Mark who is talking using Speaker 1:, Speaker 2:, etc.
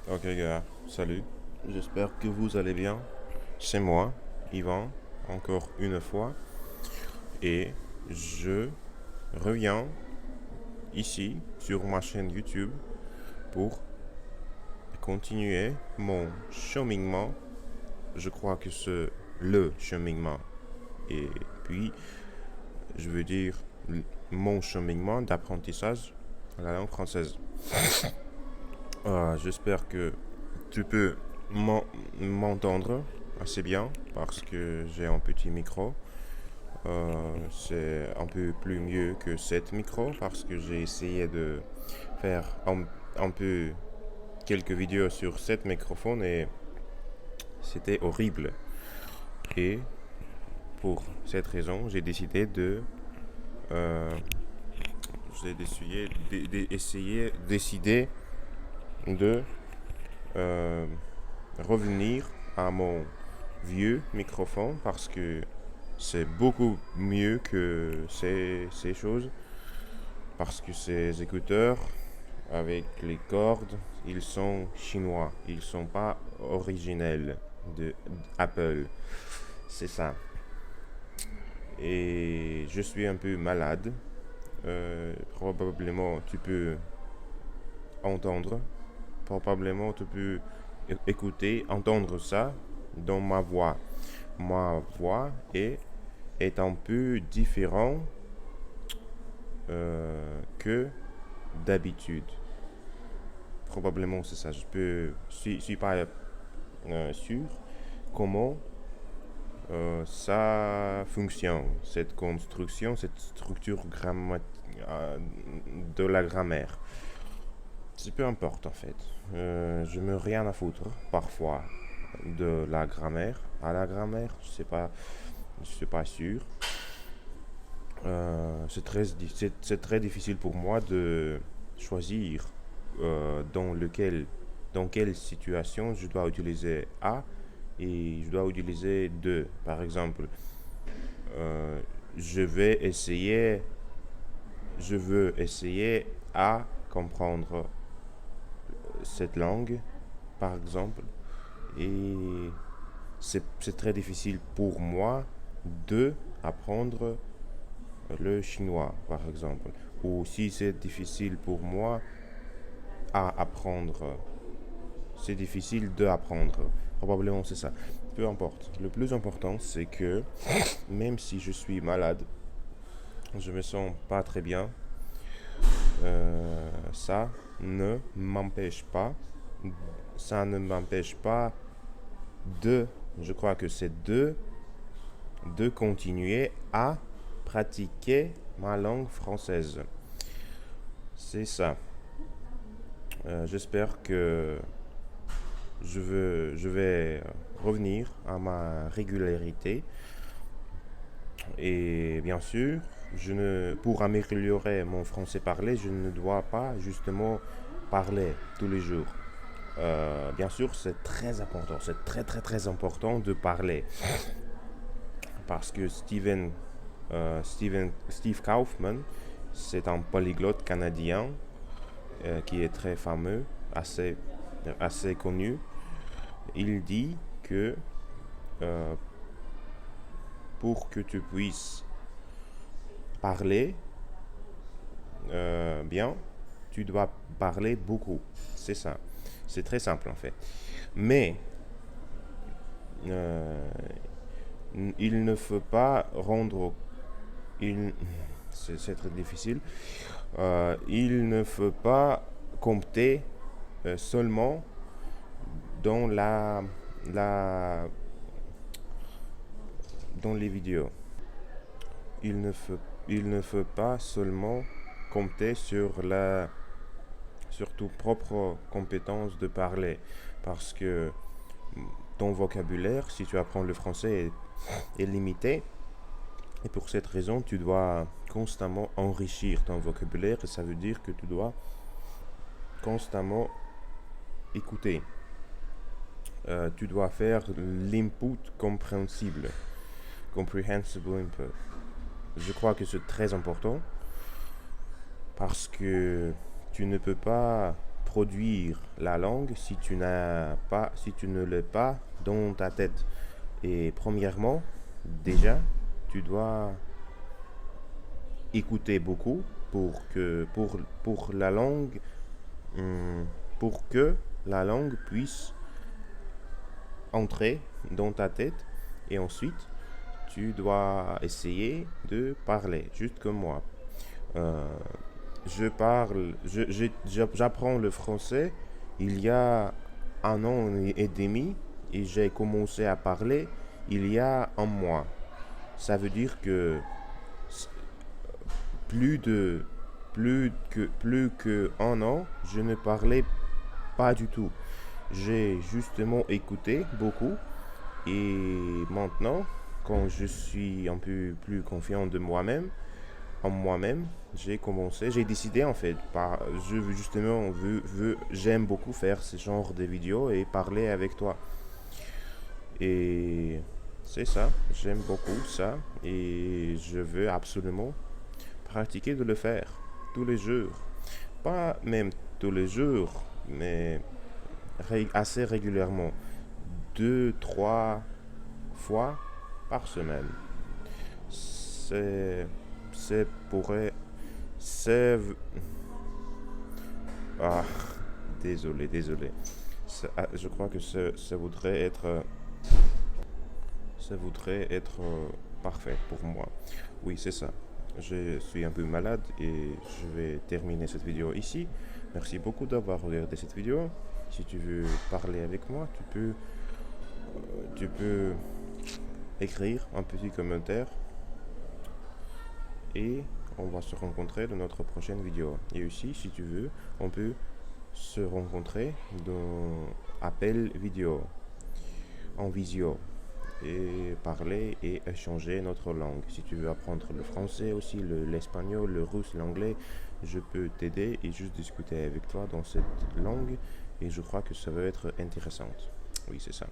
Speaker 1: Ok gars, salut. J'espère que vous allez bien. C'est moi, Yvan, encore une fois. Et je reviens ici sur ma chaîne YouTube pour continuer mon cheminement. Je crois que c'est le cheminement. Et puis, je veux dire mon cheminement d'apprentissage à la langue française. J'espère que tu peux m'entendre assez bien parce que j'ai un petit micro. C'est un peu plus mieux que cet micro parce que j'ai essayé de faire un peu quelques vidéos sur cet microphone et c'était horrible. Et pour cette raison, euh, décidé de euh, revenir à mon vieux microphone parce que c'est beaucoup mieux que ces choses. Parce que ces écouteurs avec les cordes, ils sont chinois. Ils sont pas originels de Apple. C'est ça. Et je suis un peu malade. Probablement tu peux entendre. Probablement tu peux écouter, entendre ça dans ma voix. Ma voix est un peu différente que d'habitude. Probablement c'est ça. Je suis pas sûr comment ça fonctionne, cette construction, cette structure de la grammaire. C'est peu importe en fait. Je me rien à foutre parfois de la grammaire. À la grammaire, je sais pas sûr. C'est très difficile pour moi de choisir dans quelle situation je dois utiliser A et je dois utiliser 2. Par exemple, euh, je vais essayer, je veux essayer à comprendre cette langue, par exemple, et c'est très difficile pour moi de apprendre le chinois, par exemple. Ou si c'est difficile pour moi à apprendre, c'est difficile de apprendre. Probablement c'est ça. Peu importe. Le plus important, c'est que même si je suis malade, je me sens pas très bien, ça ne m'empêche pas, ça ne m'empêche pas de, je crois que c'est de continuer à pratiquer ma langue française. C'est ça. J'espère que je vais revenir à ma régularité. Et bien sûr, pour améliorer mon français parlé, je ne dois pas justement parler tous les jours. Bien sûr, c'est très important, c'est très important de parler. Parce que Steve Kaufman, c'est un polyglotte canadien qui est très fameux, assez, assez connu. Il dit que euh, pour que tu puisses parler bien, tu dois parler beaucoup. C'est ça. C'est très simple en fait. Mais euh, il ne faut pas rendre... Il, c'est très difficile. Il ne faut pas compter seulement dans la, dans les vidéos. Il ne faut, il ne faut pas seulement compter sur tes propres compétences de parler. Parce que ton vocabulaire, si tu apprends le français, est limité. Et pour cette raison, tu dois constamment enrichir ton vocabulaire. Et ça veut dire que tu dois constamment écouter. Tu dois faire l'input compréhensible. Comprehensible input. Je crois que c'est très important parce que tu ne peux pas produire la langue si tu ne l'as pas dans ta tête. Et premièrement, déjà, tu dois écouter beaucoup pour la langue, pour que la langue puisse entrer dans ta tête. Et ensuite, tu dois essayer de parler, juste comme moi. Euh, j'apprends le français il y a 1 an et demi et j'ai commencé à parler il y a un mois. Ça veut dire que plus de plus que 1 an, je ne parlais pas du tout. J'ai justement écouté beaucoup et maintenant, quand je suis un peu plus confiant de moi-même, j'ai décidé en fait, j'aime beaucoup faire ce genre de vidéos et parler avec toi. Et c'est ça, j'aime beaucoup ça et je veux absolument pratiquer de le faire tous les jours. Pas même tous les jours, mais assez régulièrement. 2, 3 fois par semaine. C'est, c'est pourrait, c'est, ah, désolé. Je crois que ça voudrait être parfait pour moi. Oui, c'est ça. Je suis un peu malade et je vais terminer cette vidéo ici. Merci beaucoup d'avoir regardé cette vidéo. Si tu veux parler avec moi, tu peux écrire un petit commentaire et on va se rencontrer dans notre prochaine vidéo. Et aussi, si tu veux, on peut se rencontrer dans appel vidéo, en visio, et parler et échanger notre langue. Si tu veux apprendre le français aussi, l'espagnol, le russe, l'anglais, je peux t'aider et juste discuter avec toi dans cette langue et je crois que ça va être intéressant. Oui, c'est ça.